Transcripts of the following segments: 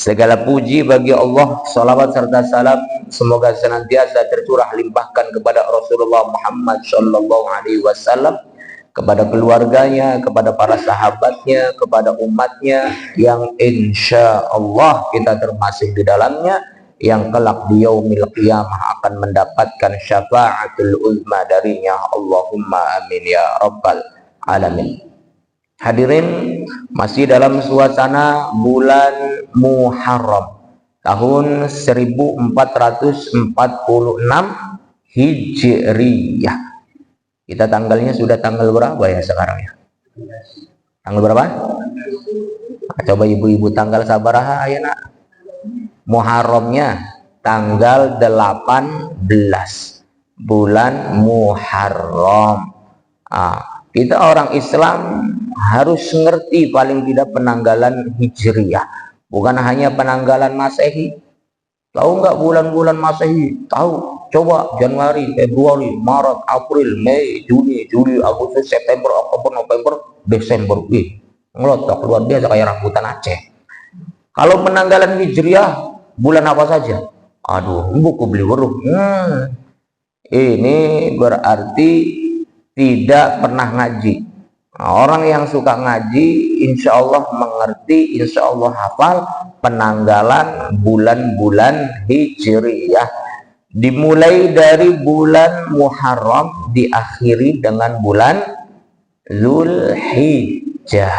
Segala puji bagi Allah, salawat serta salam semoga senantiasa tercurah limpahkan kepada Rasulullah Muhammad Shallallahu Alaihi Wasallam, kepada keluarganya, kepada para sahabatnya, kepada umatnya yang insya Allah kita termasuk di dalamnya, yang kelak di yaumil qiyamah akan mendapatkan syafaatul uzma darinya. Allahumma amin ya rabbal alamin. Hadirin, masih dalam suasana bulan Muharram tahun 1446 Hijriyah. Kita tanggalnya sudah tanggal berapa ya sekarang ya? Tanggal berapa? Coba ibu-ibu tanggal sabaraha ayana. Muharramnya tanggal 18 bulan Muharram. Kita orang Islam harus ngerti paling tidak penanggalan Hijriyah, bukan hanya penanggalan Masehi. Tahu nggak bulan-bulan Masehi? Tahu. Coba Januari, Februari, Maret, April, Mei, Juni, Juli, Agustus, September, Oktober, November, Desember. Ngelotok luar biasa kayak rambutan Aceh. Kalau penanggalan Hijriyah bulan apa saja? Aduh, buku beli weruh. Ini berarti tidak pernah ngaji. Orang yang suka ngaji insya Allah mengerti, insya Allah hafal penanggalan bulan-bulan Hijriyah. Dimulai dari bulan Muharram, diakhiri dengan bulan Zulhijjah.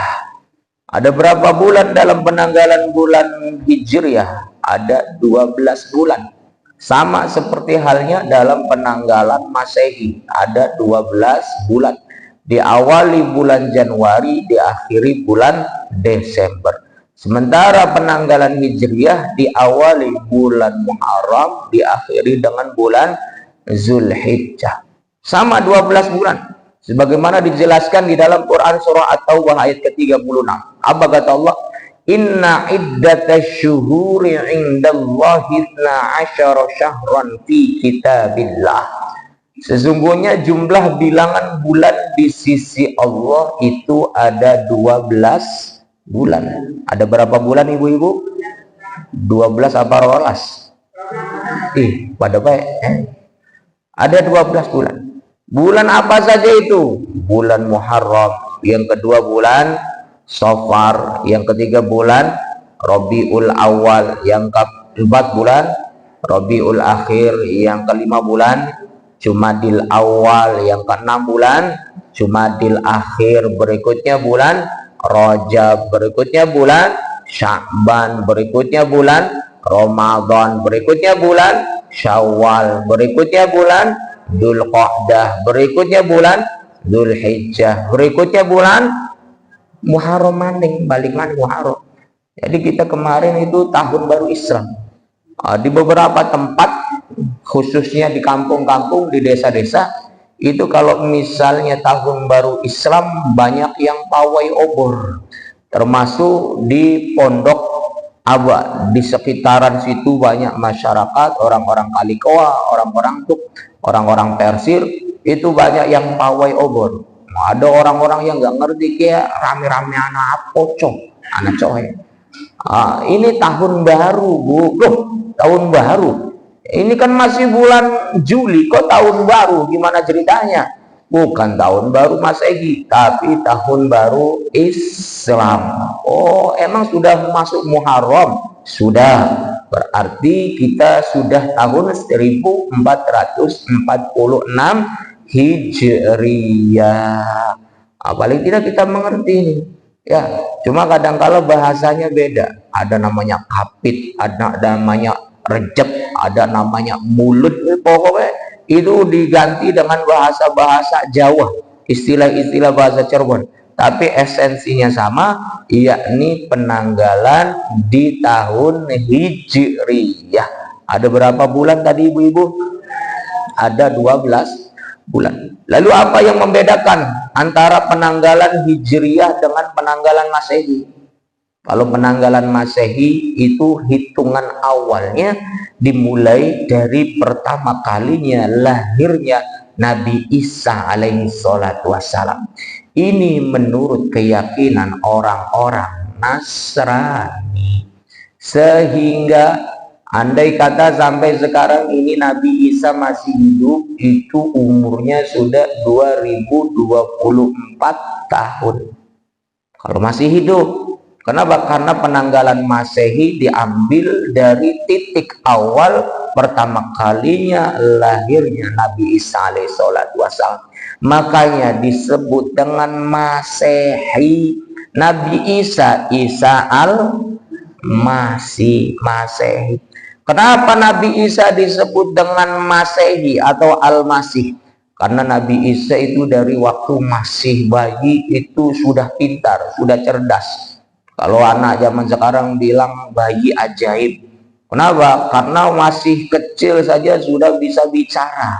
Ada berapa bulan dalam penanggalan bulan Hijriyah? Ada 12 bulan. Sama seperti halnya dalam penanggalan Masehi, ada 12 bulan. Diawali bulan Januari, diakhiri bulan Desember. Sementara penanggalan Hijriyah diawali bulan Muharram, diakhiri dengan bulan Zulhijjah. Sama 12 bulan. Sebagaimana dijelaskan di dalam Quran surah At-Taubah ayat ke-36. Apa kata Allah? Inna iddatash syuhuri indallahi 12 syahran fi kitabillah. Sesungguhnya jumlah bilangan bulan di sisi Allah itu ada 12 bulan. Ada berapa bulan ibu-ibu? 12 apa rolas? Pada baik. Ada 12 bulan. Bulan apa saja itu? Bulan Muharram. Yang kedua bulan Safar, yang ketiga bulan Rabiul Awal, yang keempat bulan Rabiul Akhir, yang kelima bulan Jumadil Awal, yang keenam bulan Jumadil Akhir, berikutnya bulan Rajab, berikutnya bulan Sya'ban, berikutnya bulan Ramadan, berikutnya bulan Syawal, berikutnya bulan Dzulqa'dah, berikutnya bulan Dzulhijjah, berikutnya bulan Muharram maning, balik maning Muharram. Jadi kita kemarin itu tahun baru Islam. Di beberapa tempat, khususnya di kampung-kampung, di desa-desa, itu kalau misalnya tahun baru Islam banyak yang pawai obor. Termasuk di Pondok Aba, di sekitaran situ banyak masyarakat, orang-orang Kalikoa, orang-orang Tuk, orang-orang Persir, itu banyak yang pawai obor. Ada orang-orang yang nggak ngerti kayak rame-rame anak pocong, anak cohe. Ini tahun baru, Bu. Loh, tahun baru. Ini kan masih bulan Juli, kok tahun baru? Gimana ceritanya? Bukan tahun baru Masehi, tapi tahun baru Islam. Oh, emang sudah masuk Muharram? Sudah. Berarti kita sudah tahun 1446 Hijriyah. Paling tidak kita mengerti ini. Ya, cuma kadang-kala bahasanya beda. Ada namanya kapit, ada namanya rejep, ada namanya mulut. Pokoknya itu diganti dengan bahasa-bahasa Jawa, istilah-istilah bahasa Cirebon. Tapi esensinya sama, yakni penanggalan di tahun Hijriyah. Ada berapa bulan tadi ibu-ibu? Ada 12 bulan. Lalu apa yang membedakan antara penanggalan Hijriyah dengan penanggalan Masehi? Kalau penanggalan Masehi itu hitungan awalnya dimulai dari pertama kalinya lahirnya Nabi Isa alaihi salatu wassalam. Ini menurut keyakinan orang-orang Nasrani. Sehingga andai kata sampai sekarang ini Nabi Isa masih hidup, itu umurnya sudah 2024 tahun. Kalau masih hidup. Kenapa? Karena penanggalan Masehi diambil dari titik awal pertama kalinya lahirnya Nabi Isa alaihissalatu wassalam. Makanya disebut dengan Masehi. Nabi Isa, Isa al-Masih, Masehi. Kenapa Nabi Isa disebut dengan Masehi atau Al-Masih? Karena Nabi Isa itu dari waktu masih bayi itu sudah pintar, sudah cerdas. Kalau anak zaman sekarang bilang bayi ajaib. Kenapa? Karena masih kecil saja sudah bisa bicara.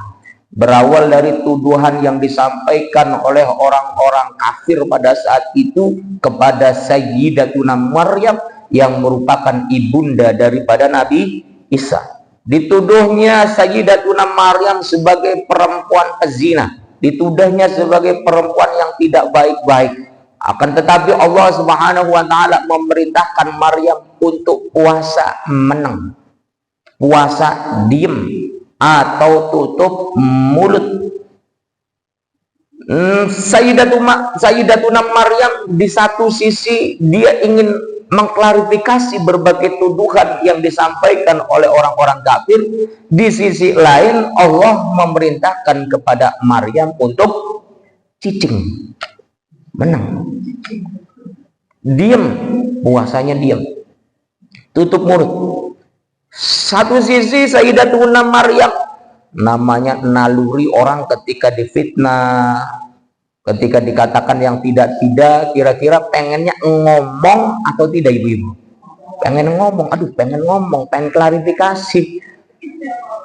Berawal dari tuduhan yang disampaikan oleh orang-orang kafir pada saat itu kepada Sayyidatuna Maryam yang merupakan ibunda daripada Nabi Isa. Dituduhnya Sayyidatuna Maryam sebagai perempuan pezina. Dituduhnya sebagai perempuan yang tidak baik-baik. Akan tetapi Allah Subhanahu wa taala memerintahkan Maryam untuk puasa meneng, puasa diem atau tutup mulut. Sayyidatuna Maryam di satu sisi dia ingin mengklarifikasi berbagai tuduhan yang disampaikan oleh orang-orang kafir. Di sisi lain Allah memerintahkan kepada Maryam untuk cicing, menang, diam, puasanya diam, tutup mulut. Satu sisi Sayyidatuna Maryam namanya naluri orang ketika difitnah, ketika dikatakan yang tidak-tidak, kira-kira pengennya ngomong atau tidak ibu-ibu? Pengen ngomong, aduh pengen ngomong, pengen klarifikasi.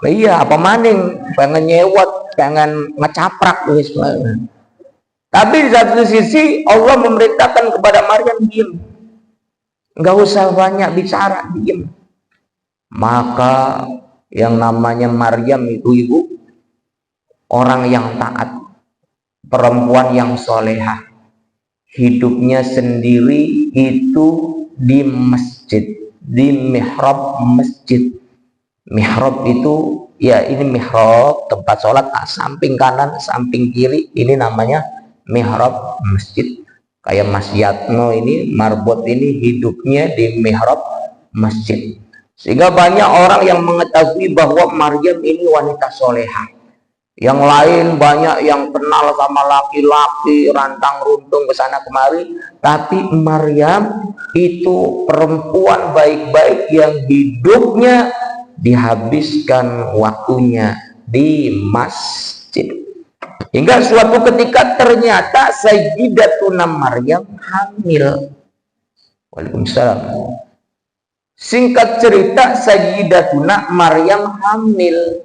Iya, apa maning, pengen nyewot, pengen ngecaprak. Tapi di satu sisi Allah memerintahkan kepada Maryam diam, nggak usah banyak bicara, diam. Maka yang namanya Maryam itu ibu, orang yang taat, perempuan yang solehah, hidupnya sendiri itu di masjid, di mihrab masjid. Mihrab itu ya ini mihrab tempat sholat, samping kanan, samping kiri, ini namanya mihrab masjid. Kayak Mas Yatno ini, marbot ini hidupnya di mihrab masjid. Sehingga banyak orang yang mengetahui bahwa Maryam ini wanita solehah. Yang lain banyak yang kenal sama laki-laki, rantang runtung ke sana kemari. Tapi Maryam itu perempuan baik-baik yang hidupnya dihabiskan waktunya di masjid. Hingga suatu ketika ternyata Sayyidatuna Maryam hamil. Waalaikumsalam. Singkat cerita, Sayyidatuna Maryam hamil.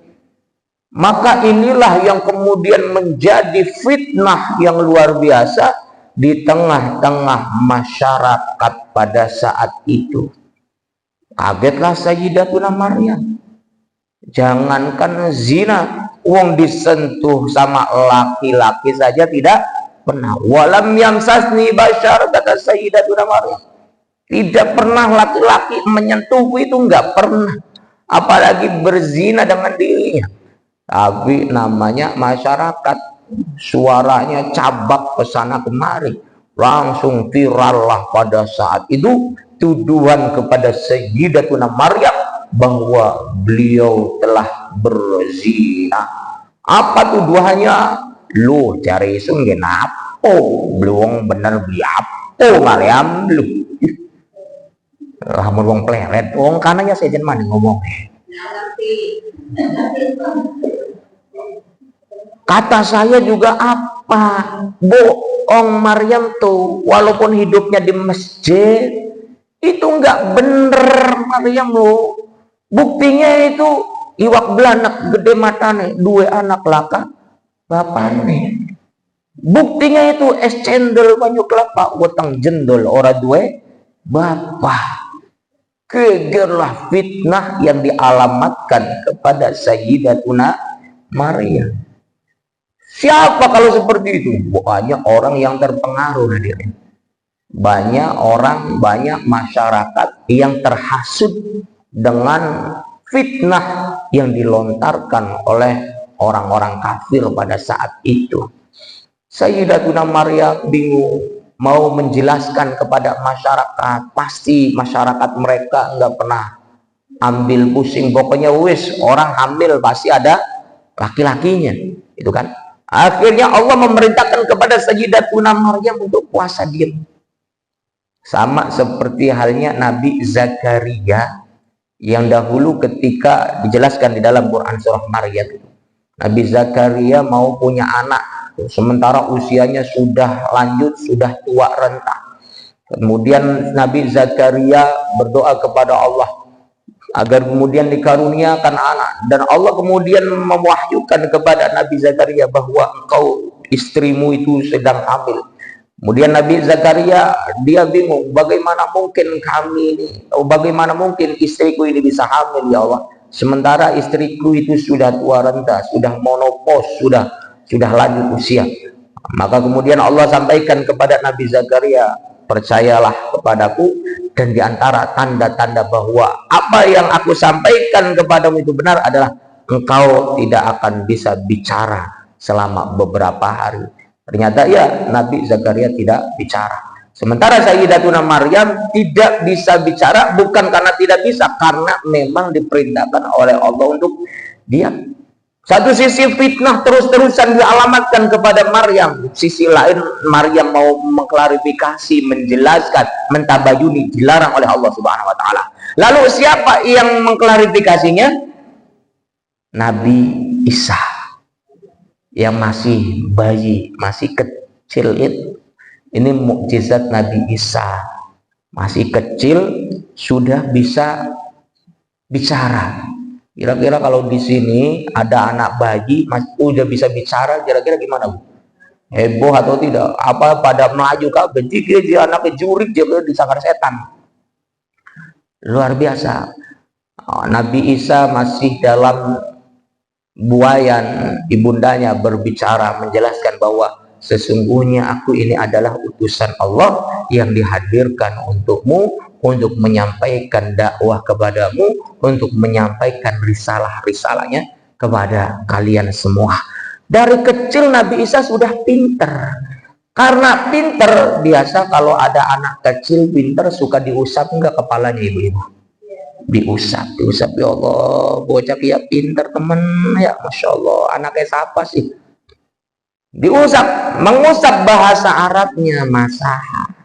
Maka inilah yang kemudian menjadi fitnah yang luar biasa di tengah-tengah masyarakat pada saat itu. Kagetlah Sayyidatuna Maryam. Jangankan zina, wong disentuh sama laki-laki saja tidak pernah. Walam yamsasni bashar, kata Sayyidatuna Maryam. Tidak pernah laki-laki menyentuhku, itu enggak pernah. Apalagi berzina dengan dirinya. Tapi namanya masyarakat, suaranya cabak ke sana kemari. Langsung viral lah pada saat itu tuduhan kepada Sayyidatuna Maryam bahwa beliau telah berzina. Apa tuduhannya? Lu cari isun genapo, belum bener biapo Maryam lu. Lamun wong pleret, wong kananya sejen mana ngomong. Kata saya juga apa? Bohong Maryam tuh, walaupun hidupnya di masjid, itu nggak bener Maryam lo. Buktinya itu iwak belanak gede matane, dua anak laka bapak nih. Buktinya itu es cendol banyu kelapa weteng jendol ora duwe bapak. Gegerlah fitnah yang dialamatkan kepada Sayyidatuna Maryam. Siapa kalau seperti itu? Banyak orang yang terpengaruh hadirin. banyak orang, banyak masyarakat yang terhasut dengan fitnah yang dilontarkan oleh orang-orang kafir pada saat itu. Sayyidatuna Maryam bingung mau menjelaskan kepada masyarakat, pasti masyarakat mereka nggak pernah ambil pusing, pokoknya wis orang hamil pasti ada laki-lakinya, itu kan. Akhirnya Allah memerintahkan kepada Sayyidatuna Maryam untuk puasa diam. Sama seperti halnya Nabi Zakaria yang dahulu ketika dijelaskan di dalam Quran surah Maryam. Nabi Zakaria mau punya anak, sementara usianya sudah lanjut, sudah tua renta. Kemudian Nabi Zakaria berdoa kepada Allah agar kemudian dikaruniakan anak, dan Allah kemudian mewahyukan kepada Nabi Zakaria bahwa engkau, istrimu itu sedang hamil. Kemudian Nabi Zakaria dia bingung, bagaimana mungkin kami ini, bagaimana mungkin istriku ini bisa hamil ya Allah, sementara istriku itu sudah tua renta, sudah monopause, sudah lanjut usia. Maka kemudian Allah sampaikan kepada Nabi Zakaria, percayalah kepadaku, dan diantara tanda-tanda bahwa apa yang aku sampaikan kepadamu itu benar adalah engkau tidak akan bisa bicara selama beberapa hari. Ternyata ya, Nabi Zakaria tidak bicara. Sementara Sayyidatuna Maryam tidak bisa bicara, bukan karena tidak bisa, karena memang diperintahkan oleh Allah untuk diam. Satu sisi fitnah terus-terusan dialamatkan kepada Maryam, sisi lain Maryam mau mengklarifikasi, menjelaskan, mentabayuni, dilarang oleh Allah Subhanahu wa taala. Lalu siapa yang mengklarifikasinya? Nabi Isa, yang masih bayi, masih kecil itu. Ini mukjizat Nabi Isa, masih kecil sudah bisa bicara. Kira-kira kalau di sini ada anak bayi udah bisa bicara, kira-kira gimana Bu? Heboh atau tidak? Apa pada maju kah? Benci dia anaknya jurik, dia disangkar setan. Luar biasa. Nabi Isa masih dalam buayan ibundanya berbicara, menjelaskan bahwa sesungguhnya aku ini adalah utusan Allah yang dihadirkan untukmu, untuk menyampaikan dakwah kepadamu, untuk menyampaikan risalah-risalahnya kepada kalian semua. Dari kecil Nabi Isa sudah pinter. Karena pinter, biasa kalau ada anak kecil pinter suka diusap enggak kepalanya ibu-ibu? Diusap ya Allah, bocah ya pinter temen ya, Masya Allah, anaknya siapa sih? Diusap, mengusap bahasa Arabnya masaha.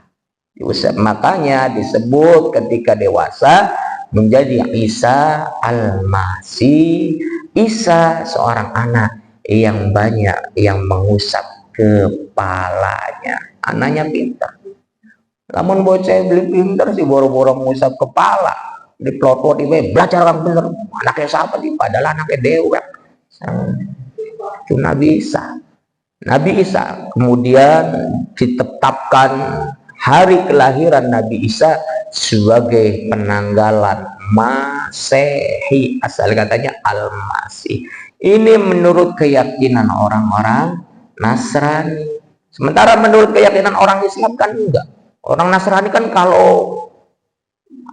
Diusap, makanya disebut ketika dewasa menjadi Isa al-Masih. Isa seorang anak yang banyak yang mengusap kepalanya. Anaknya pinter. Namun bocah beli pinter sih boro-boro mengusap kepala. Di plot-plot ini belajar orang bener, anaknya siapa sih? Padahal anaknya dewek. Itu Nabi Isa. Nabi Isa kemudian ditetapkan hari kelahiran Nabi Isa sebagai penanggalan Masehi, asal katanya Al-Masih. Ini menurut keyakinan orang-orang Nasrani. Sementara menurut keyakinan orang Islam kan enggak. Orang Nasrani kan kalau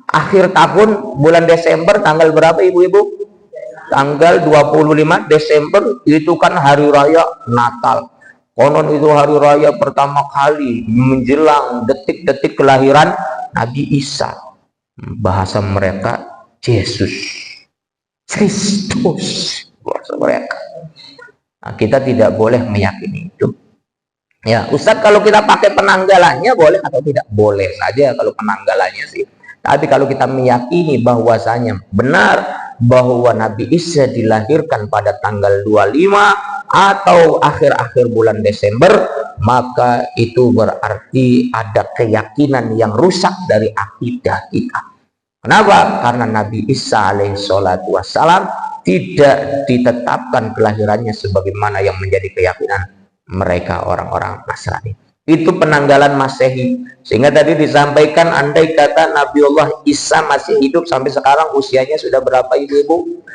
akhir tahun bulan Desember tanggal berapa ibu-ibu? Tanggal 25 Desember itu kan hari raya Natal. Konon itu hari raya pertama kali menjelang detik-detik kelahiran Nabi Isa. Bahasa mereka Yesus Kristus, bahasa mereka. Nah, kita tidak boleh meyakini itu. Ya, Ustadz, kalau kita pakai penanggalannya boleh atau tidak? Boleh saja kalau penanggalannya sih. Tapi kalau kita meyakini bahwasanya benar bahwa Nabi Isa dilahirkan pada tanggal 25 atau akhir-akhir bulan Desember, maka itu berarti ada keyakinan yang rusak dari akidah kita. Kenapa? Karena Nabi Isa alaihissalatu wassalam tidak ditetapkan kelahirannya sebagaimana yang menjadi keyakinan mereka orang-orang Nasrani. Itu penanggalan Masehi. Sehingga tadi disampaikan andai kata Nabiullah Isa masih hidup sampai sekarang, usianya sudah berapa ibu-ibu?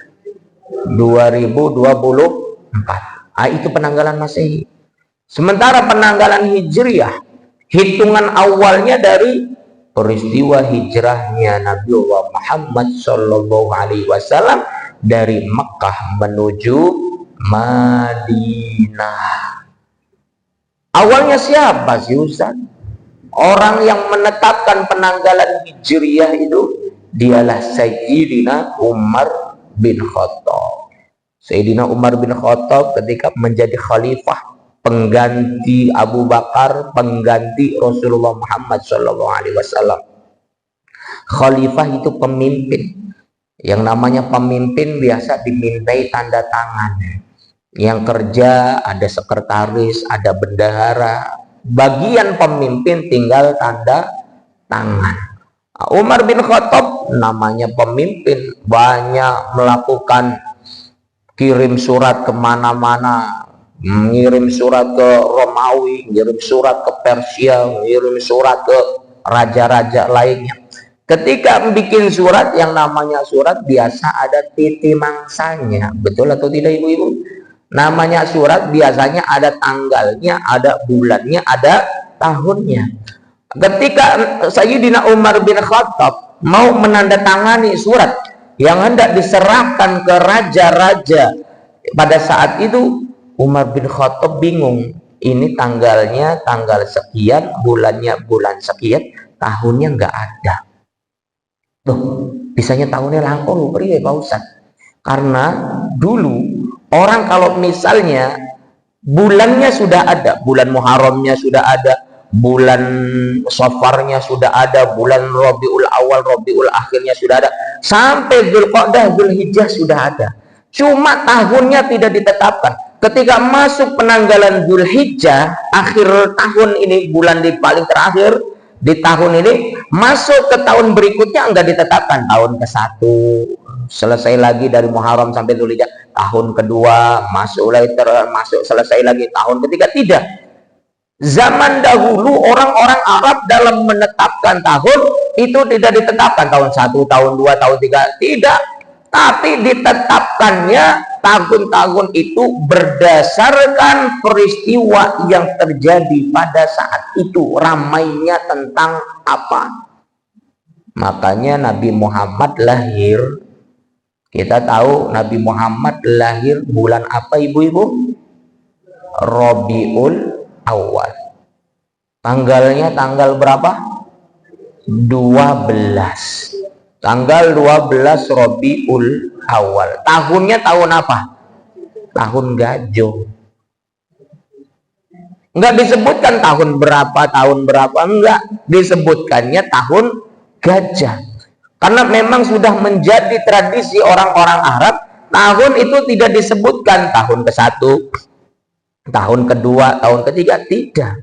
2024. Itu penanggalan Masehi. Sementara penanggalan Hijriyah Hitungan awalnya dari peristiwa hijrahnya Nabi Muhammad Shallallahu Alaihi Wasallam dari Mekah menuju Madinah. Awalnya siapa sih Ustaz? Orang yang menetapkan penanggalan Hijriyah itu dialah Sayyidina Umar bin Khattab. Sayyidina Umar bin Khattab ketika menjadi khalifah, pengganti Abu Bakar, pengganti Rasulullah Muhammad SAW. Khalifah itu pemimpin. Yang namanya pemimpin biasa dimintai tanda tangan. Yang kerja ada sekretaris, ada bendahara. Bagian pemimpin tinggal tanda tangan. Umar bin Khattab namanya pemimpin, banyak melakukan kirim surat kemana-mana, mengirim surat ke Romawi, mengirim surat ke Persia, mengirim surat ke raja-raja lainnya. Ketika bikin surat, yang namanya surat biasa ada titi mangsanya, betul atau tidak ibu-ibu? Namanya surat biasanya ada tanggalnya, ada bulannya, ada tahunnya. Ketika Sayyidina Umar bin Khattab mau menandatangani surat yang hendak diserahkan ke raja-raja pada saat itu, Umar bin Khattab bingung. Ini tanggalnya tanggal sekian, bulannya bulan sekian, tahunnya nggak ada. Loh, bisanya tahunnya langkung ya Pak Ustaz. Karena dulu orang kalau misalnya bulannya sudah ada, bulan Muharramnya sudah ada, bulan Safarnya sudah ada, bulan Rabiul Awal, Rabiul Akhirnya sudah ada, sampai Dzulqa'dah, Dzulhijjah sudah ada. Cuma tahunnya tidak ditetapkan. Ketika masuk penanggalan Dzulhijjah, akhir tahun ini, bulan di paling terakhir di tahun ini, masuk ke tahun berikutnya enggak ditetapkan. Tahun ke-1 selesai lagi dari Muharram sampai Dzulhijjah, tahun kedua masuk lagi, masuk selesai lagi tahun ketiga. Tidak. Zaman dahulu orang-orang Arab dalam menetapkan tahun itu tidak ditetapkan tahun 1, tahun 2, tahun 3, tidak. Tapi ditetapkannya tahun-tahun itu berdasarkan peristiwa yang terjadi pada saat itu. Ramainya tentang apa? Makanya Nabi Muhammad lahir. Kita tahu Nabi Muhammad lahir bulan apa ibu-ibu? Rabiul Awal. Tanggalnya tanggal berapa? 12. Tanggal 12 Rabiul Awal. Tahunnya tahun apa? Tahun Gajah. Enggak disebutkan tahun berapa, enggak. Disebutkannya tahun Gajah. Karena memang sudah menjadi tradisi orang-orang Arab, tahun itu tidak disebutkan tahun ke-1, tahun kedua, tahun ketiga, tidak.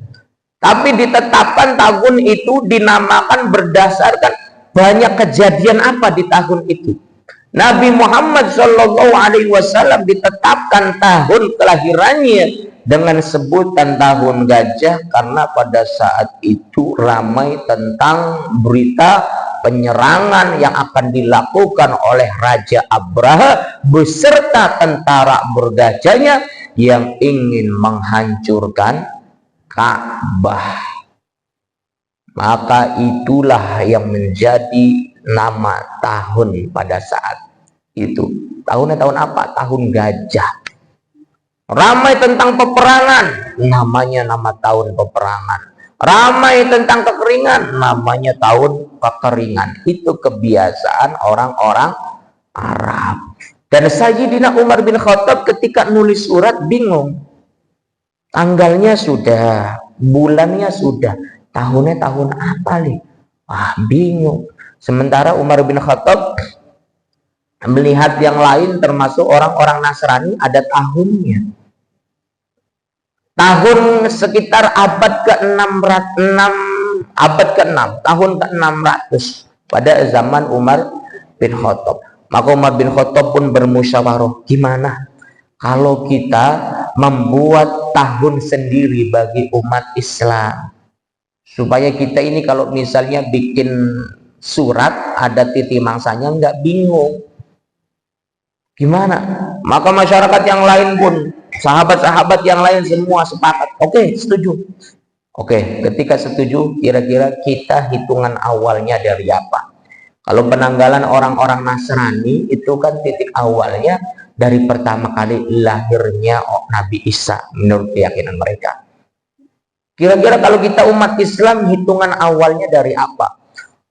Tapi ditetapkan tahun itu dinamakan berdasarkan banyak kejadian apa di tahun itu. Nabi Muhammad Shallallahu Alaihi Wasallam ditetapkan tahun kelahirannya dengan sebutan tahun gajah karena pada saat itu ramai tentang berita penyerangan yang akan dilakukan oleh Raja Abraha beserta tentara bergajahnya yang ingin menghancurkan Ka'bah. Maka itulah yang menjadi nama tahun pada saat itu. Tahunnya tahun apa? Tahun gajah. Ramai tentang peperangan, namanya nama tahun peperangan. Ramai tentang kekeringan, namanya tahun kekeringan. Itu kebiasaan orang-orang Arab. Dan Sayyidina Umar bin Khattab ketika nulis surat bingung. Tanggalnya sudah, bulannya sudah, tahunnya tahun apa nih? Wah, bingung. Sementara Umar bin Khattab melihat yang lain termasuk orang-orang Nasrani ada tahunnya. Tahun sekitar abad ke-6, abad ke-6, tahun ke-600 pada zaman Umar bin Khattab. Maka Umar bin Khattab pun bermusyawarah, gimana kalau kita membuat tahun sendiri bagi umat Islam, supaya kita ini kalau misalnya bikin surat ada titi mangsanya nggak bingung. Gimana? Maka masyarakat yang lain pun, sahabat-sahabat yang lain semua sepakat. Oke, setuju. Oke, ketika setuju, kira-kira kita hitungan awalnya dari apa? Kalau penanggalan orang-orang Nasrani itu kan titik awalnya dari pertama kali lahirnya Nabi Isa menurut keyakinan mereka. Kira-kira kalau kita umat Islam hitungan awalnya dari apa?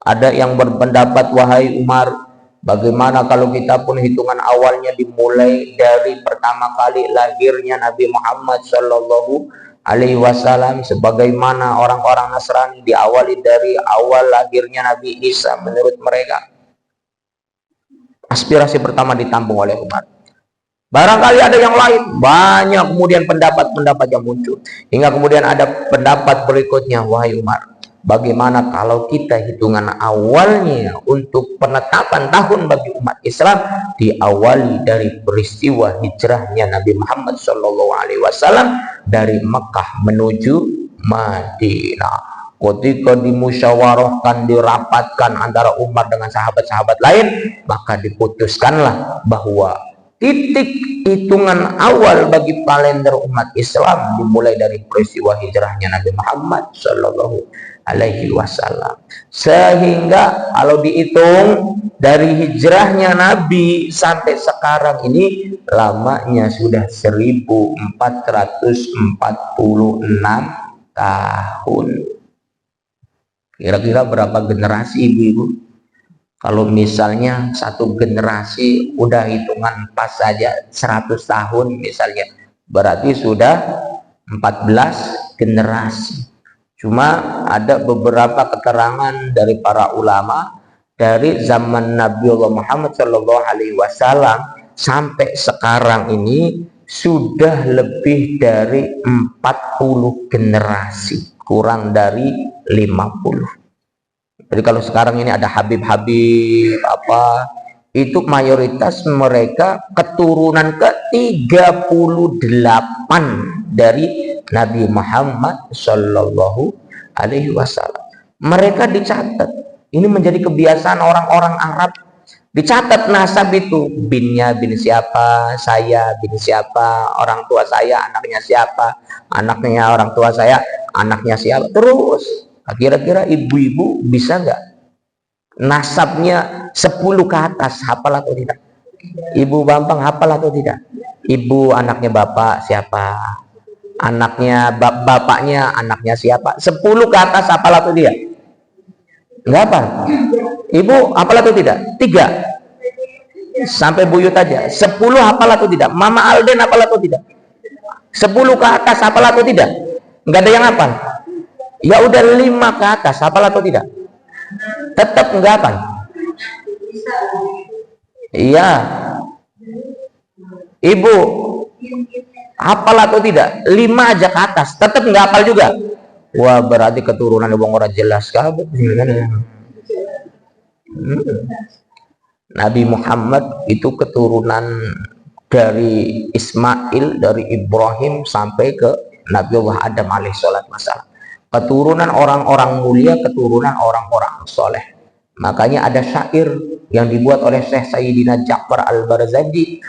Ada yang berpendapat, wahai Umar, bagaimana kalau kita pun hitungan awalnya dimulai dari pertama kali lahirnya Nabi Muhammad Shallallahu Alaihi Wasallam, sebagaimana orang-orang Nasrani diawali dari awal lahirnya Nabi Isa menurut mereka. Aspirasi pertama ditampung oleh Umar. Barangkali ada yang lain, banyak kemudian pendapat-pendapat yang muncul. Hingga kemudian ada pendapat berikutnya, wahai Umar, bagaimana kalau kita hitungan awalnya untuk penetapan tahun bagi umat Islam diawali dari peristiwa hijrahnya Nabi Muhammad SAW dari Mekah menuju Madinah. Ketika dimusyawarahkan, dirapatkan antara Umar dengan sahabat-sahabat lain, maka diputuskanlah bahwa titik hitungan awal bagi kalender umat Islam dimulai dari peristiwa hijrahnya Nabi Muhammad Shallallahu Alaihi Wasallam. Sehingga kalau dihitung dari hijrahnya Nabi sampai sekarang ini lamanya sudah 1446 tahun. Kira-kira berapa generasi ibu-ibu? Kalau misalnya satu generasi udah hitungan pas saja 100 tahun misalnya, berarti sudah 14 generasi. Cuma ada beberapa keterangan dari para ulama dari zaman Nabi Muhammad SAW sampai sekarang ini sudah lebih dari 40 generasi, kurang dari 50. Jadi kalau sekarang ini ada Habib-Habib apa, itu mayoritas mereka keturunan ke-38 dari Nabi Muhammad Shallallahu Alaihi Wasallam. Mereka dicatat. Ini menjadi kebiasaan orang-orang Arab. Dicatat nasab itu, binnya bin siapa, saya bin siapa, orang tua saya anaknya siapa, anaknya orang tua saya anaknya siapa, terus. Kira-kira ibu-ibu bisa nggak nasabnya 10 ke atas, hafal atau tidak? Ibu Bambang hafal atau tidak? Ibu anaknya bapak siapa? Anaknya bapaknya anaknya siapa? 10 ke atas hafal atau tidak? Nggak hafal? Ibu hafal atau tidak? 3. Sampai buyut aja. 10 hafal atau tidak? Mama Alden hafal atau tidak? 10 ke atas hafal atau tidak? Nggak ada yang hafal. Ya udah 5 ke atas, hafal atau tidak? Tetap enggak hafal. Iya. Ibu hafal atau tidak? 5 aja ke atas, tetap enggak hafal juga. Wah, berarti keturunan wong ora jelas kabeh. Nabi Muhammad itu keturunan dari Ismail, dari Ibrahim sampai ke Nabi Allah Adam alaihissalam. Keturunan orang-orang mulia, keturunan orang-orang soleh. Makanya ada syair yang dibuat oleh Syekh Sayyidina Ja'far Al-Barzanji,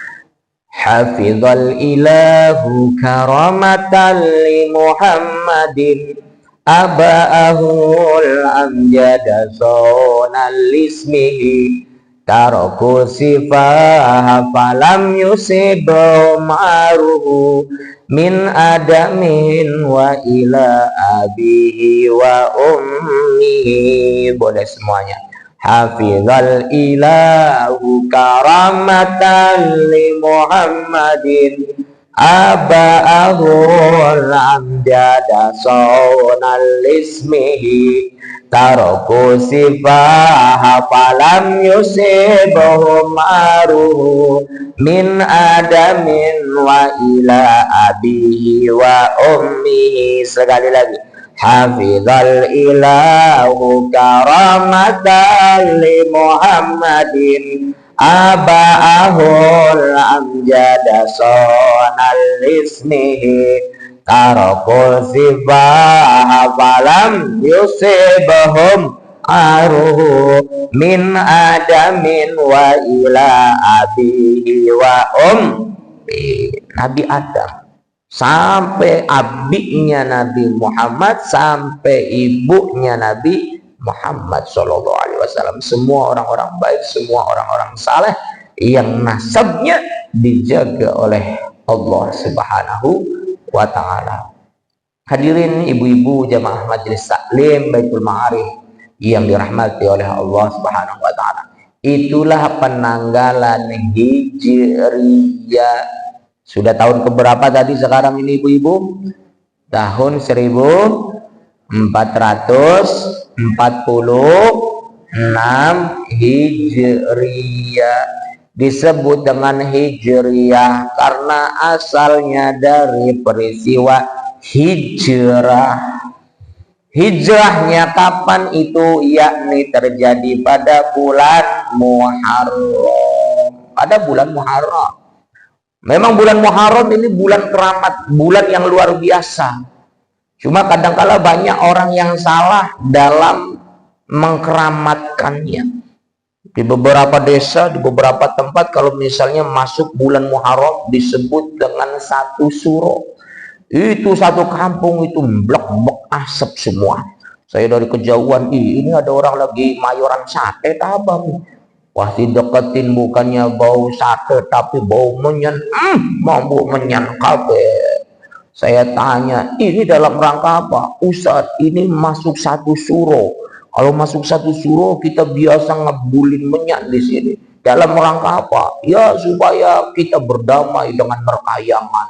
hafizal ilahu karamatan li Muhammadin aba'ahul amjada sonal ismihi taraku sifaha falam yusibu ma'ruhu min adamin wa ila abihi wa ummihi. Boleh semuanya. Hafizal ilahu karamatan li Muhammadin aba'ahul amjada sonal ismihi taraku sifaha falam yusibuhum aruhu min adamin wa ila abihi wa ummihi. Sekali lagi, hafizal ilahu karamatan li Muhammadin aba'ahul amjada sonal ismihi tarakul sifaha falam yusibahum aruhu min adamin wa ila abihi wa ummi. Nabi Adam sampai abinya Nabi Muhammad, sampai ibunya Nabi Muhammad Shallallahu Alaihi Wasallam. Semua orang-orang baik, semua orang-orang saleh yang nasabnya dijaga oleh Allah Subhanahu wa Ta'ala. Hadirin ibu-ibu jamaah majelis taklim Baitul Ma'arif yang dirahmati oleh Allah Subhanahu wa Ta'ala. Itulah penanggalan Hijriyah. Sudah tahun keberapa tadi sekarang ini ibu-ibu? Tahun 1446 Hijriyah. Disebut dengan Hijriyah karena asalnya dari peristiwa hijrah. Hijrahnya kapan itu? Yakni terjadi pada bulan Muharram. Pada bulan Muharram. Memang bulan Muharram ini bulan keramat, bulan yang luar biasa. Cuma kadangkala banyak orang yang salah dalam mengkeramatkannya. Di beberapa desa, di beberapa tempat, kalau misalnya masuk bulan Muharram disebut dengan satu suro. Itu satu kampung itu blek-blek asap semua. Saya dari kejauhan, ini ada orang lagi mayoran sate tabang. Wah, dideketin bukannya bau sate tapi bau menyan. Mau menyan kabe. Saya tanya, ini dalam rangka apa? Ustadz, ini masuk satu suro. Kalau masuk satu suro kita biasa ngebulin menyan di sini. Dalam rangka apa? Ya supaya kita berdamai dengan merkayangan.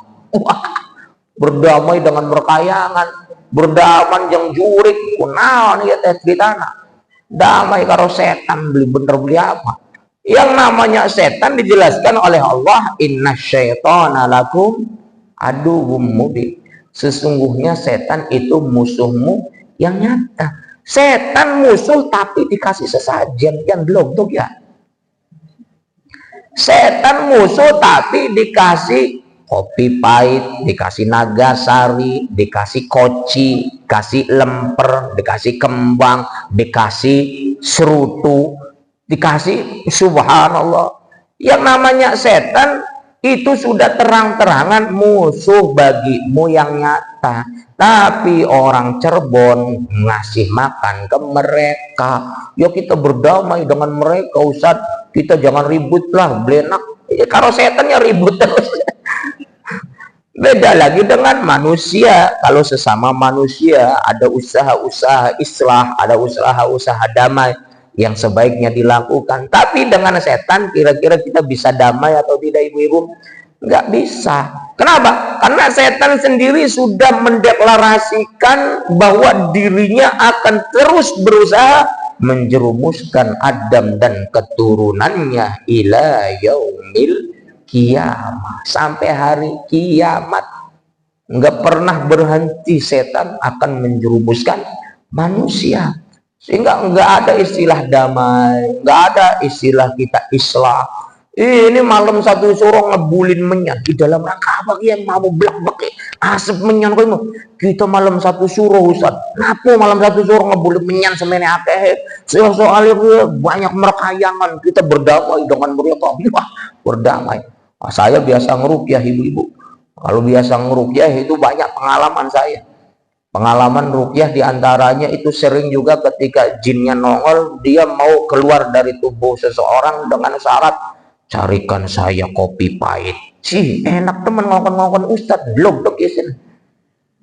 Berdamai dengan merkayangan, berdamai yang jurik, kunaon ya teh ditana. Damai karo setan, beli bener beli apa? Yang namanya setan dijelaskan oleh Allah, inna syaitana lakum aduwwum mubin. Sesungguhnya setan itu musuhmu yang nyata. Setan musuh tapi dikasih sesajen yang belum tuh ya. Setan musuh tapi dikasih kopi pahit, dikasih nagasari, dikasih koci, dikasih lemper, dikasih kembang, dikasih serutu, dikasih subhanallah. Yang namanya setan itu sudah terang-terangan musuh bagimu yang nyata. Tapi orang Cirebon ngasih makan ke mereka. Ya kita berdamai dengan mereka Ustadz. Kita jangan ribut lah, blenak. Ya, kalau setannya ribut terus. Beda lagi dengan manusia. Kalau sesama manusia ada usaha-usaha islah, ada usaha-usaha damai yang sebaiknya dilakukan. Tapi dengan setan kira-kira kita bisa damai atau tidak ibu-ibu? Nggak bisa. Kenapa? Karena setan sendiri sudah mendeklarasikan bahwa dirinya akan terus berusaha menjerumuskan Adam dan keturunannya ila yaumil kiamat, sampai hari kiamat. Nggak pernah berhenti setan akan menjerumuskan manusia. Sehingga nggak ada istilah damai, nggak ada istilah kita islah. Ini malam satu suro ngebulin menyan di dalam rangka apa yang mau blak-blak asap menyan kau kita malam satu suro Ustaz. Kenapa malam satu suro ngebulin menyan semene akeh? Soalnya banyak merekayangan, kita berdamai dengan mereka. Wah, berdamai. Nah, saya biasa ngerukyah ibu-ibu. Kalau biasa ngerukyah itu banyak pengalaman saya. Pengalaman rukyah diantaranya itu sering juga ketika jinnya nongol, dia mau keluar dari tubuh seseorang dengan syarat carikan saya kopi pahit. Cih, enak teman ngokon-ngokon Ustadz, belum dok isin.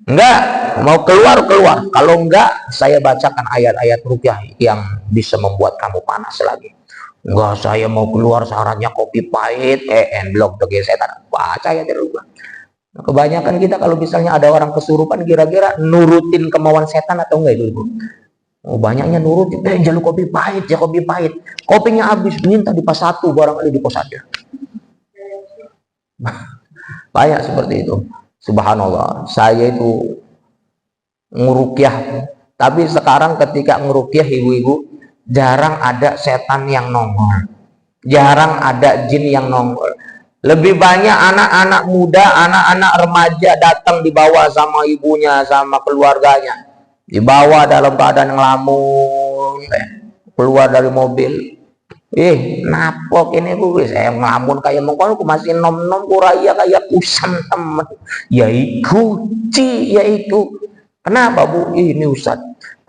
Enggak, mau keluar. Kalau enggak, saya bacakan ayat-ayat rukyah yang bisa membuat kamu panas lagi. Enggak, saya mau keluar syaratnya kopi pahit, blok dok setan. Baca ya terus. Nah, kebanyakan kita kalau misalnya ada orang kesurupan kira-kira nurutin kemauan setan atau enggak itu ibu? Oh, banyaknya nurutin, jalur kopi pahit, ya kopi pahit. Kopinya habis, minta di pas satu, barangkali di pos aja. Banyak seperti itu. Subhanallah, saya itu ngerukyah. Tapi sekarang ketika ngerukyah ibu-ibu, jarang ada setan yang nongol. Jarang ada jin yang nongol. Lebih banyak anak-anak muda, anak-anak remaja datang dibawa sama ibunya, sama keluarganya. Dibawa dalam keadaan ngelamun, keluar dari mobil. Napok ini ku saya ngelamun kayak mengkon ku masih nom-nom ku raya kayak kusan temen. Ya iku, ya iku. Kenapa Bu? Ini Ustaz,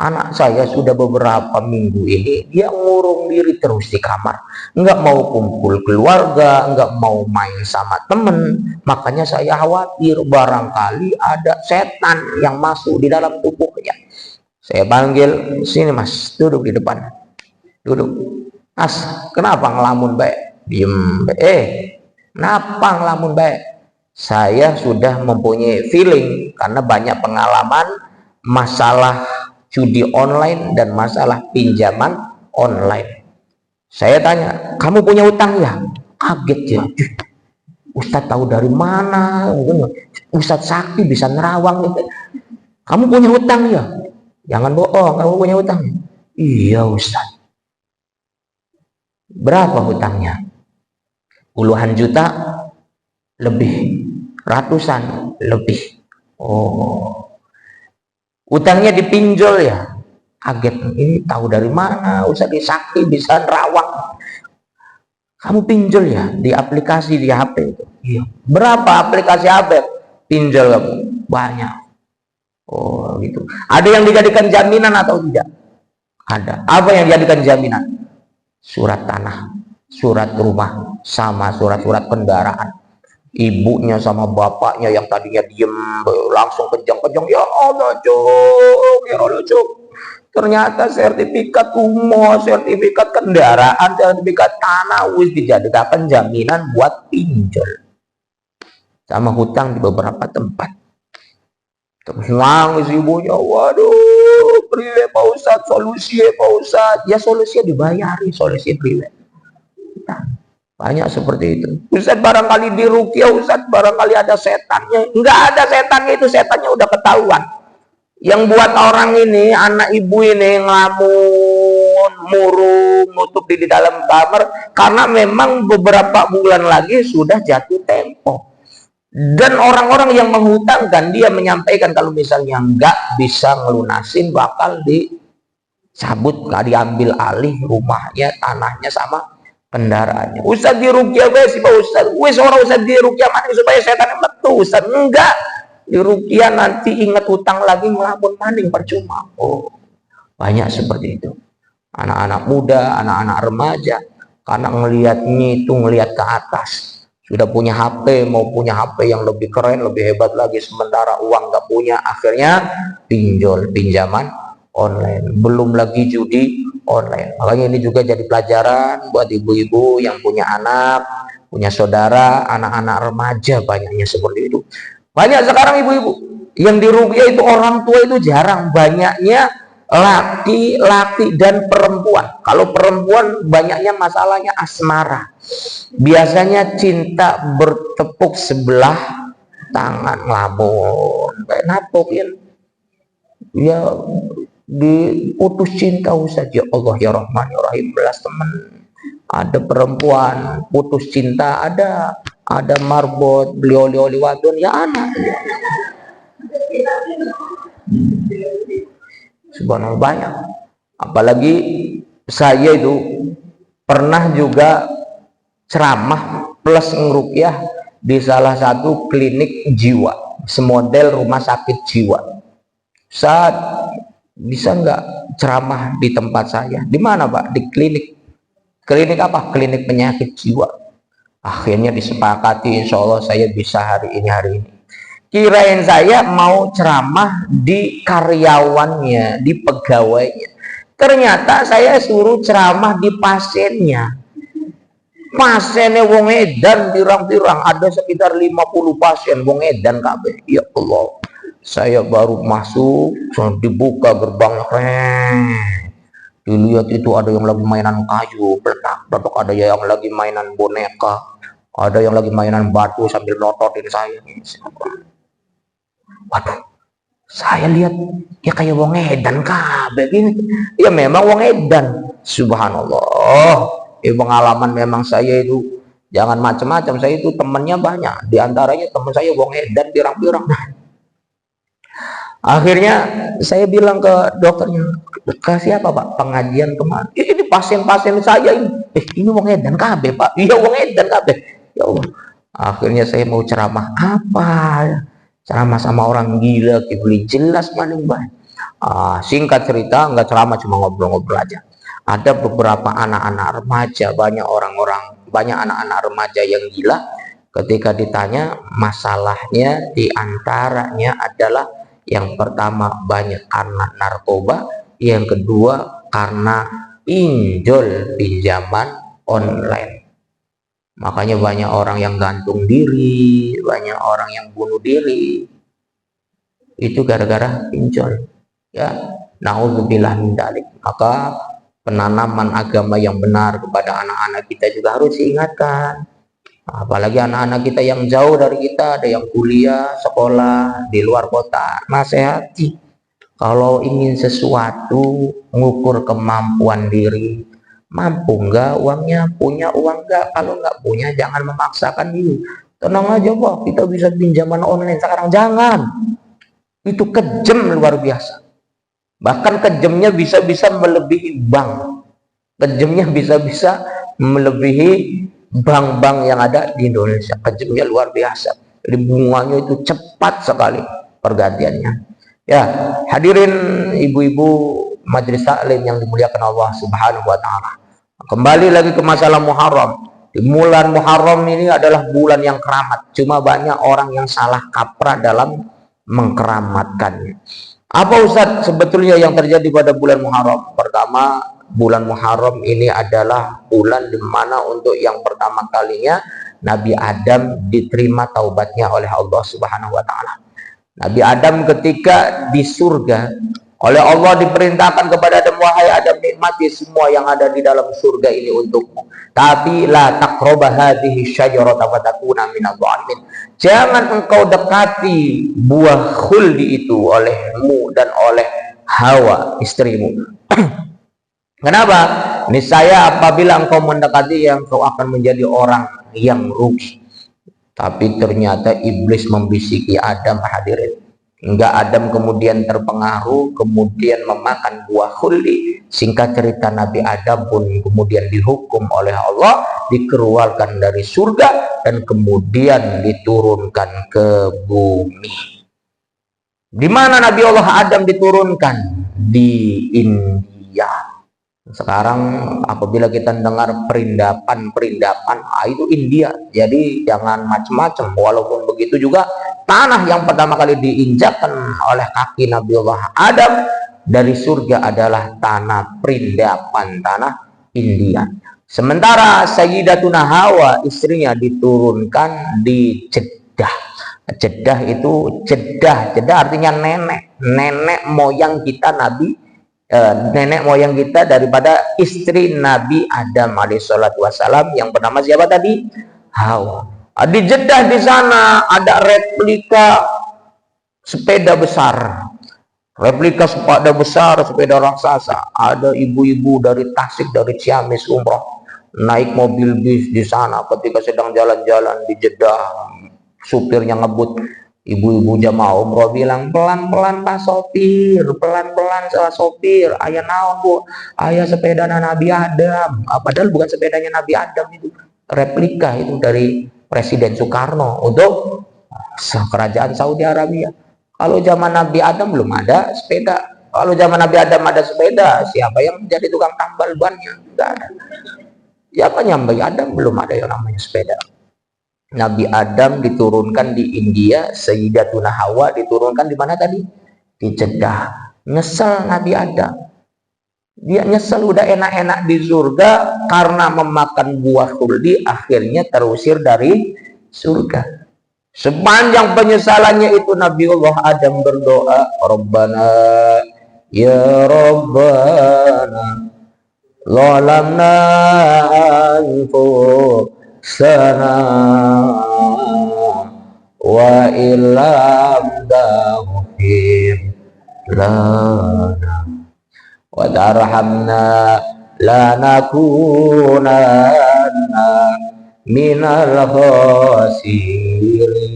anak saya sudah beberapa minggu ini dia ngurung diri terus di kamar, nggak mau kumpul keluarga, nggak mau main sama temen. Makanya saya khawatir barangkali ada setan yang masuk di dalam tubuhnya. Saya panggil, sini Mas, duduk di depan, duduk. Mas, kenapa ngelamun baik? Diem. Kenapa ngelamun baik? Saya sudah mempunyai feeling karena banyak pengalaman masalah judi online dan masalah pinjaman online. Saya tanya, kamu punya utang ya? Kaget ya. Ustadz tahu dari mana? Ustadz Sakti bisa nerawang. Kamu punya utang ya? Jangan bohong, kamu punya utang. Iya Ustadz. Berapa hutangnya? Puluhan juta lebih, ratusan lebih. Oh, utangnya dipinjol ya? Kaget, ini tahu dari mana Ustadz Sakti bisa nerawang. Kamu pinjol ya di aplikasi di HP itu? Iya. Berapa aplikasi HP pinjol kamu? Banyak. Oh gitu. Ada yang dijadikan jaminan atau tidak? Ada. Apa yang dijadikan jaminan? Surat tanah, surat rumah, sama surat-surat kendaraan. Ibunya sama bapaknya yang tadinya diem langsung kejang-kejang, ya Allah cuk, ya Allah cuk. Ternyata sertifikat umur, sertifikat kendaraan, sertifikat tanah wis dijadikan jaminan buat pinjol. Sama hutang di beberapa tempat. Terus nangis ibunya, waduh, priwe Pak Ustadz, solusi Pak Ustadz. Ya solusinya dibayari, solusi priwe. Nah, banyak seperti itu. Ustadz barangkali di ruqyah, Ustadz barangkali ada setannya. Enggak ada setannya, itu setannya udah ketahuan. Yang buat orang ini, anak ibu ini ngelamun, murung, nutup di dalam kamar, karena memang beberapa bulan lagi sudah jatuh tempo. Dan orang-orang yang menghutangkan, dia menyampaikan kalau misalnya nggak bisa ngelunasin bakal dicabut, nggak diambil alih rumahnya, tanahnya sama kendaraannya. Ustadz di ruqyah wes Pak Ustadz, wes orang Ustadz di ruqyah maning supaya setan metu Ustadz. Enggak, di ruqyah nanti ingat hutang lagi ngelamun maning percuma. Oh, banyak seperti itu. Anak-anak muda, anak-anak remaja, karena ngelihatnya itu ngelihat ke atas. Sudah punya HP, mau punya HP yang lebih keren, lebih hebat lagi, sementara uang nggak punya, akhirnya pinjol, pinjaman online, belum lagi judi online. Makanya ini juga jadi pelajaran buat ibu-ibu yang punya anak, punya saudara, anak-anak remaja, banyaknya seperti itu. Banyak sekarang ibu-ibu yang di ruqyah itu orang tua itu jarang, banyaknya laki-laki dan perempuan. Kalau perempuan banyaknya masalahnya asmara. Biasanya cinta bertepuk sebelah tangan, ngelamun, kayak napokin. Ya diputus cinta Ustaz, ya Allah ya Rahman ya Rahim, belas teman. Ada perempuan putus cinta, ada marbot, beli oli-oli wadon, ya anak. Subhanallah banyak. Apalagi saya itu pernah juga ceramah plus ngeruqyah di salah satu klinik jiwa, semodel rumah sakit jiwa. Saat bisa nggak ceramah di tempat saya? Di mana Pak? Di klinik. Klinik apa? Klinik penyakit jiwa. Akhirnya disepakati, insya Allah saya bisa hari ini. Kirain saya mau ceramah di karyawannya, di pegawainya. Ternyata saya suruh ceramah di pasiennya. Pasiennya wong edan pirang-pirang, ada sekitar 50 pasien wong edan kabeh. Ya Allah, saya baru masuk, dibuka gerbangnya, dilihat itu ada yang lagi mainan kayu, peletak, ada yang lagi mainan boneka, ada yang lagi mainan batu sambil nototin saya. Waduh, saya lihat ya kayak wong edan kabeh gini. Ya memang wong edan. Subhanallah. Pengalaman memang saya itu jangan macam-macam. Saya itu temannya banyak. Di antaranya teman saya wong edan pirang-pirang. Akhirnya saya bilang ke dokternya, ke siapa Pak? Pengajian kemarin. Ini pasien-pasien saya ini. Ini wong edan kabeh Pak. Iya wong edan kabeh. Ya Allah. Akhirnya saya mau ceramah apa? Ceramah sama orang gila, kibli jelas paling baik. Singkat cerita, nggak ceramah, cuma ngobrol-ngobrol aja. Ada beberapa anak-anak remaja, banyak anak-anak remaja yang gila. Ketika ditanya, masalahnya diantaranya adalah yang pertama banyak karena narkoba, yang kedua karena pinjaman online. Makanya banyak orang yang gantung diri, banyak orang yang bunuh diri. Itu gara-gara pinjol. Ya, naudzubillah min dzalik. Maka penanaman agama yang benar kepada anak-anak kita juga harus diingatkan. Apalagi anak-anak kita yang jauh dari kita, ada yang kuliah, sekolah di luar kota. Nasihati, kalau ingin sesuatu, ngukur kemampuan diri. Mampu nggak uangnya, punya uang nggak? Kalau nggak punya, jangan memaksakan diri. Tenang aja Pak, kita bisa pinjaman online sekarang. Jangan. Itu kejam luar biasa. Bahkan kejamnya bisa-bisa melebihi bank. Kejamnya bisa-bisa melebihi bank-bank yang ada di Indonesia. Kejamnya luar biasa. Jadi bunganya itu cepat sekali pergantiannya. Ya, hadirin ibu-ibu majelis taklim yang dimuliakan Allah Subhanahu wa taala. Kembali lagi ke masalah Muharram. Di bulan Muharram ini adalah bulan yang keramat. Cuma banyak orang yang salah kaprah dalam mengkeramatkannya. Apa Ustadz sebetulnya yang terjadi pada bulan Muharram? Pertama, bulan Muharram ini adalah bulan di mana untuk yang pertama kalinya Nabi Adam diterima taubatnya oleh Allah Subhanahu wa taala. Nabi Adam ketika di surga oleh Allah diperintahkan kepada Adam, wahai Adam, nikmati semua yang ada di dalam surga ini untukmu. Tapi la taqraba hadhihi syajarata fatakuna minadh dhalimin. Jangan engkau dekati buah khuldi itu olehmu dan oleh Hawa istrimu. Kenapa? Niscaya apabila engkau mendekati, engkau akan menjadi orang yang rugi. Tapi ternyata iblis membisiki Adam, hadirin. Hingga Adam kemudian terpengaruh, kemudian memakan buah khuldi. Singkat cerita, Nabi Adam pun kemudian dihukum oleh Allah, dikeluarkan dari surga, dan kemudian diturunkan ke bumi. Di mana Nabi Allah Adam diturunkan? Di India. Sekarang apabila kita dengar perindapan, itu India. Jadi jangan macam-macam. Walaupun begitu juga tanah yang pertama kali diinjakkan oleh kaki Nabi Allah Adam dari surga adalah tanah perindapan, tanah India. Sementara Sayyidatuna Hawa istrinya diturunkan di Jeddah. Jeddah itu Jeddah artinya nenek moyang kita nenek moyang kita daripada istri Nabi Adam alaihissalatu wassalam yang bernama siapa tadi? Hawa. Di Jeddah di sana ada replika sepeda besar. Replika sepeda besar, sepeda raksasa. Ada ibu-ibu dari Tasik, dari Ciamis umroh, naik mobil bis di sana ketika sedang jalan-jalan di Jeddah. Supirnya ngebut. Ibu-ibu jamaah umroh bilang, pelan-pelan Pak Sopir, pelan-pelan salah sopir. Ayah naon Bu? Ayah sepeda Nabi Adam. Padahal bukan sepedanya Nabi Adam, itu replika itu dari Presiden Soekarno untuk kerajaan Saudi Arabia. Kalau zaman Nabi Adam belum ada sepeda. Kalau zaman Nabi Adam ada sepeda, siapa yang menjadi tukang tambal bannya? Enggak ada. Zaman Nabi Adam belum ada yang namanya sepeda. Nabi Adam diturunkan di India, Sayyidatuna Hawa diturunkan di mana tadi? Di Jeddah. Nyesel Nabi Adam. Dia nyesel udah enak-enak di surga karena memakan buah khuldi, akhirnya terusir dari surga. Sepanjang penyesalannya itu Nabi Allah Adam berdoa, Rabbana ya Rabbana zalamna anfusana wa illam taghfir lana wa tarhamna lanakunanna minal khasirin.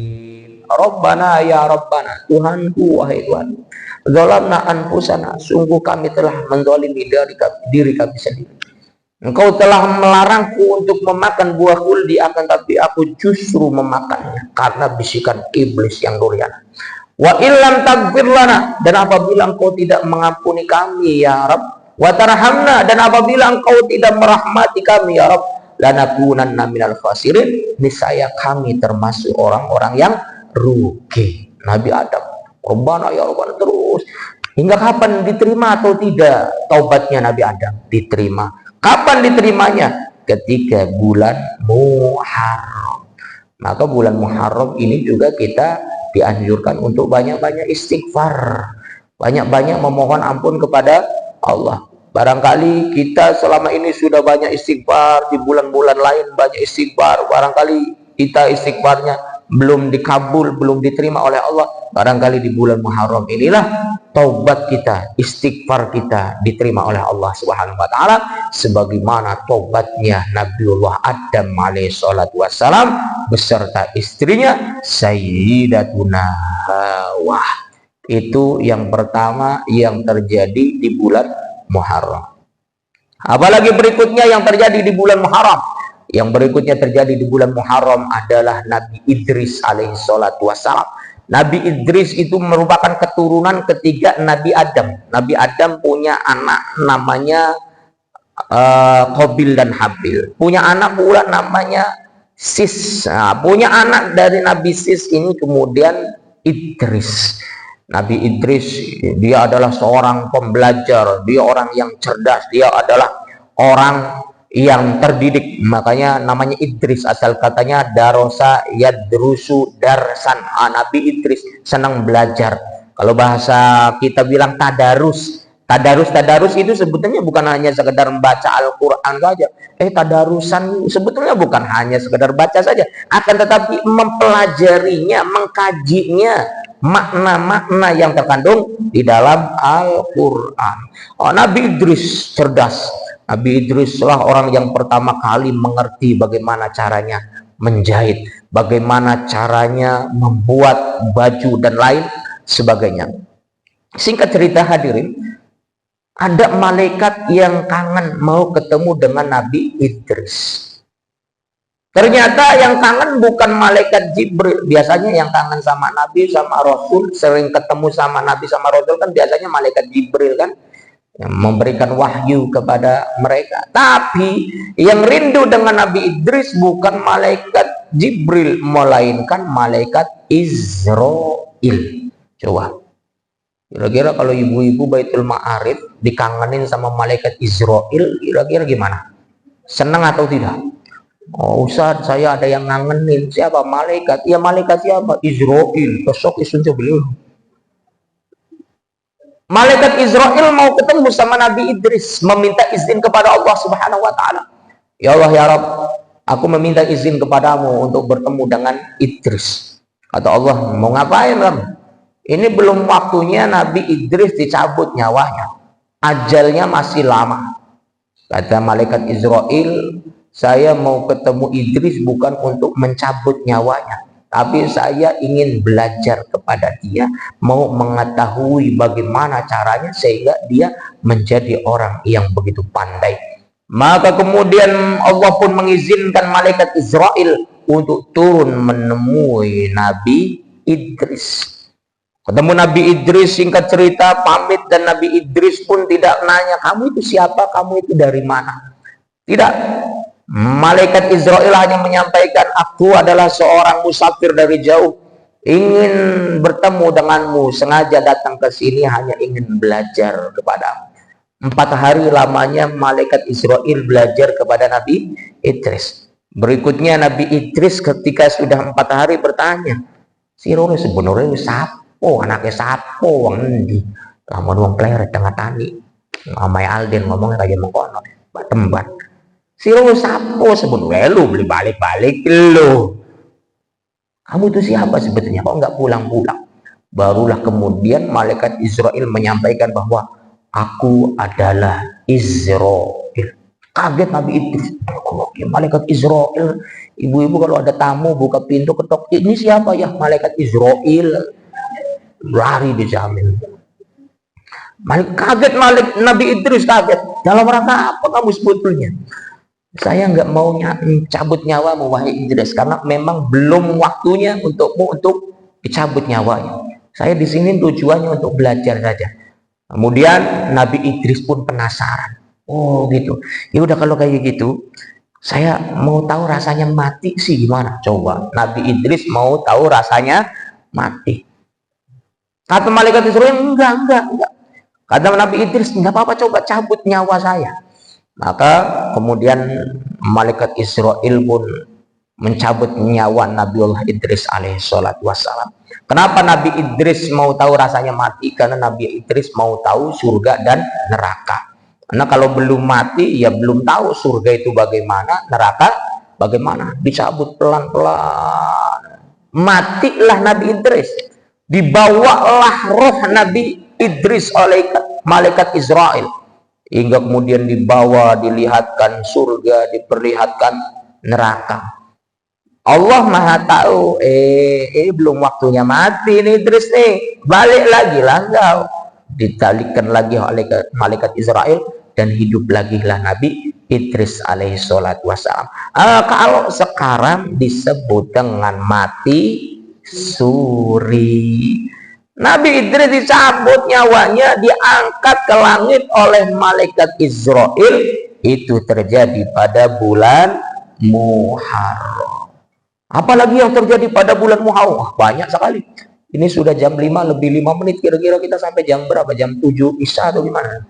Rabbana ya Rabbana, Tuhanku wahai Tuhan, zalamna anfusana, sungguh kami telah menzalimi diri kami sendiri. Engkau telah melarangku untuk memakan buah kuldi, akan tapi aku justru memakannya karena bisikan iblis yang durjana. Wa illam taghfir lana, dan apabila engkau tidak mengampuni kami ya Rabb, wa tarhamna, dan apabila engkau tidak merahmati kami ya Rabb, lanakunanna minal khasirin, niscaya kami termasuk orang-orang yang rugi. Nabi Adam, Rabbana ya Rabbana terus. Hingga kapan diterima atau tidak taubatnya Nabi Adam? Diterima. Kapan diterimanya? Ketika bulan Muharram. Maka bulan Muharram ini juga kita dianjurkan untuk banyak-banyak istighfar, banyak-banyak memohon ampun kepada Allah. Barangkali kita selama ini sudah banyak istighfar, di bulan-bulan lain banyak istighfar, barangkali kita istighfarnya belum dikabul, belum diterima oleh Allah. Barangkali di bulan Muharram inilah taubat kita, istighfar kita diterima oleh Allah Subhanahu wa taala, sebagaimana taubatnya Nabiullah Adam alaihi salatu wassalam beserta istrinya Sayyidatuna Hawah. Itu yang pertama yang terjadi di bulan Muharram. Apalagi berikutnya yang terjadi di bulan Muharram? Yang berikutnya terjadi di bulan Muharram adalah Nabi Idris alaihi salatu wassalam. Nabi Idris itu merupakan keturunan ketiga Nabi Adam. Nabi Adam punya anak namanya Qabil dan Habil. Punya anak pula namanya Sis. Nah, punya anak dari Nabi Sis ini kemudian Idris. Nabi Idris, dia adalah seorang pembelajar, dia orang yang cerdas, dia adalah orang yang terdidik, makanya namanya Idris. Asal katanya darosa yadrusu darsan. Nabi Idris senang belajar. Kalau bahasa kita bilang tadarus. Tadarus itu sebetulnya bukan hanya sekedar membaca Al-Quran saja. Tadarusan sebetulnya bukan hanya sekedar baca saja, akan tetapi mempelajarinya, mengkajinya, makna-makna yang terkandung di dalam Al-Quran. Nabi Idris cerdas. Nabi Idris lah orang yang pertama kali mengerti bagaimana caranya menjahit, bagaimana caranya membuat baju dan lain sebagainya. Singkat cerita hadirin, ada malaikat yang kangen mau ketemu dengan Nabi Idris. Ternyata yang kangen bukan malaikat Jibril. Biasanya yang kangen sama Nabi, sama Rasul, sering ketemu sama Nabi sama Rasul kan biasanya malaikat Jibril kan, yang memberikan wahyu kepada mereka. Tapi yang rindu dengan Nabi Idris bukan malaikat Jibril, melainkan malaikat Israil. Coba, kira-kira kalau ibu-ibu Baitul Ma'arif dikangenin sama malaikat Israil, kira-kira gimana? Senang atau tidak? Ustaz, saya ada yang ngangenin. Siapa? Malaikat. Ya, malaikat siapa? Israil. Besok isunya beliau. Malaikat Israil mau ketemu sama Nabi Idris, meminta izin kepada Allah Subhanahu wa taala. Ya Allah ya Rabb, aku meminta izin kepadamu untuk bertemu dengan Idris. Kata Allah, mau ngapain Rabb? Ini belum waktunya Nabi Idris dicabut nyawanya. Ajalnya masih lama. Kata malaikat Israil, saya mau ketemu Idris bukan untuk mencabut nyawanya, tapi saya ingin belajar kepada dia, mau mengetahui bagaimana caranya sehingga dia menjadi orang yang begitu pandai. Maka kemudian Allah pun mengizinkan malaikat Israil untuk turun menemui Nabi Idris. Ketemu Nabi Idris, singkat cerita pamit, dan Nabi Idris pun tidak nanya, kamu itu siapa, kamu itu dari mana? Tidak. Malaikat Israil hanya menyampaikan, aku adalah seorang musafir dari jauh, ingin bertemu denganmu, sengaja datang ke sini hanya ingin belajar kepadamu. 4 hari lamanya malaikat Israil belajar kepada Nabi Idris. Berikutnya Nabi Idris ketika sudah 4 hari bertanya, sirone sebenarnya sapo, anaknya sapo, wong endi? Kamu wong pleret tengah tani. Mamai Alden ngomongnya kayak mengkono, tembat. Siro sapo sebenarnya, lu beli balik-balik lu. Kamu itu siapa sebetulnya? Kok nggak pulang-pulang? Barulah kemudian malaikat Israil menyampaikan bahwa aku adalah Israil. Kaget Nabi Idris. Malaikat Israel. Ibu-ibu kalau ada tamu buka pintu ketok, ini siapa ya? Malaikat Israel. Lari dijamin. Kaget Nabi Idris kaget. Dalam rangka apa kamu sebetulnya? Saya nggak mau cabut nyawamu wahai Idris, karena memang belum waktunya untukmu untuk dicabut nyawanya. Saya di sini tujuannya untuk belajar saja. Kemudian Nabi Idris pun penasaran. Oh gitu. Ya udah kalau kayak gitu, saya mau tahu rasanya mati sih gimana? Coba Nabi Idris mau tahu rasanya mati. Kata malaikat Israel, enggak. Kata Nabi Idris, enggak apa-apa, coba cabut nyawa saya. Maka kemudian malaikat Israel pun mencabut nyawa Nabiullah Idris alaihissalatu wassalam. Kenapa Nabi Idris mau tahu rasanya mati? Karena Nabi Idris mau tahu surga dan neraka. Karena kalau belum mati, ya belum tahu surga itu bagaimana, neraka bagaimana. Dicabut pelan-pelan. Matilah Nabi Idris. Dibawalah roh Nabi Idris oleh malaikat Israel. Hingga kemudian dibawa, dilihatkan surga, diperlihatkan neraka. Allah Maha tahu, belum waktunya mati nih Idris nih. Balik lagi lah engkau. Ditalikkan lagi oleh malaikat Israel dan hidup lagi lah Nabi Idris alaihissalatu wassalam. Kalau sekarang disebut dengan mati suri. Nabi Idris dicabut nyawanya, diangkat ke langit oleh malaikat Israel. Itu terjadi pada bulan Muharram. Apalagi yang terjadi pada bulan Muharram? Banyak sekali. Ini sudah jam 5 lebih 5 menit. Kira-kira kita sampai jam berapa? Jam 7 Isya atau gimana?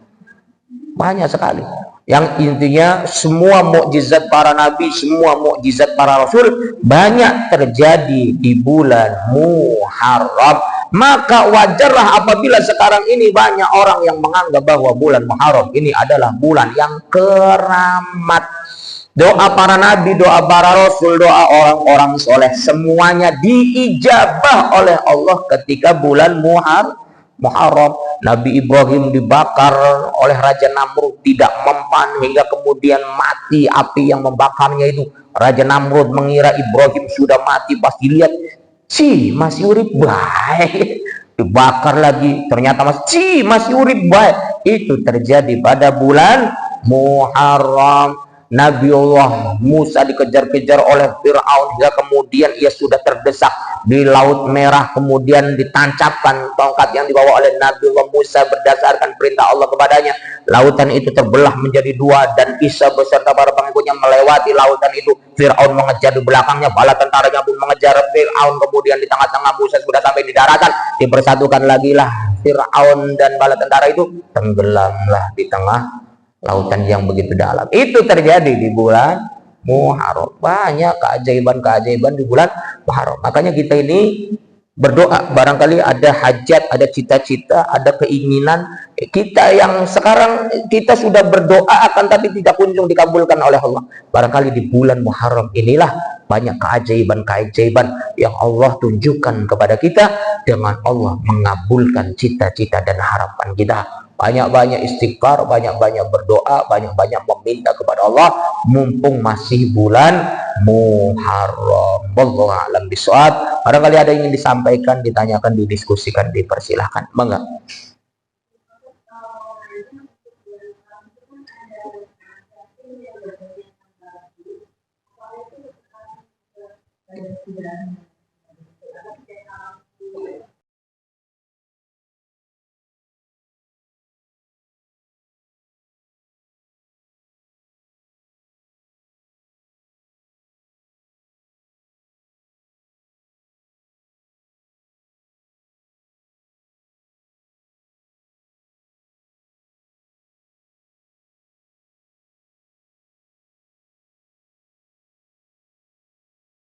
Banyak sekali. Yang intinya semua mukjizat para nabi, semua mukjizat para rasul banyak terjadi di bulan Muharram. Maka wajarlah apabila sekarang ini banyak orang yang menganggap bahwa bulan Muharram ini adalah bulan yang keramat. Doa para nabi, doa para rasul, doa orang-orang soleh semuanya diijabah oleh Allah ketika bulan Muharram. Nabi Ibrahim dibakar oleh Raja Namrud, tidak mempan hingga kemudian mati api yang membakarnya itu. Raja Namrud mengira Ibrahim sudah mati, pas dilihat, masih urip baik. Dibakar lagi, ternyata masih urip baik. Itu terjadi pada bulan Muharram. Nabiullah Musa dikejar-kejar oleh Fir'aun hingga kemudian ia sudah terdesak di Laut Merah, kemudian ditancapkan tongkat yang dibawa oleh Nabiullah Musa berdasarkan perintah Allah kepadanya. Lautan itu terbelah menjadi dua dan Isa beserta para pengikutnya melewati lautan itu. Fir'aun mengejar di belakangnya, bala tentaranya pun mengejar Fir'aun. Kemudian di tengah-tengah Musa sudah sampai di daratan, dipersatukan lagi lah Fir'aun dan bala tentara itu, tenggelamlah di tengah lautan yang begitu dalam. Itu terjadi di bulan Muharram. Banyak keajaiban-keajaiban di bulan Muharram. Makanya kita ini berdoa, barangkali ada hajat, ada cita-cita, ada keinginan kita yang sekarang kita sudah berdoa akan tapi tidak kunjung dikabulkan oleh Allah. Barangkali di bulan Muharram inilah banyak keajaiban-keajaiban yang Allah tunjukkan kepada kita dengan Allah mengabulkan cita-cita dan harapan kita. Banyak-banyak istighfar, banyak-banyak berdoa, banyak-banyak meminta kepada Allah mumpung masih bulan Muharram. Wallahu a'lam bishawab. Barangkali ada yang ingin disampaikan, ditanyakan, didiskusikan, dipersilahkan. Bangga.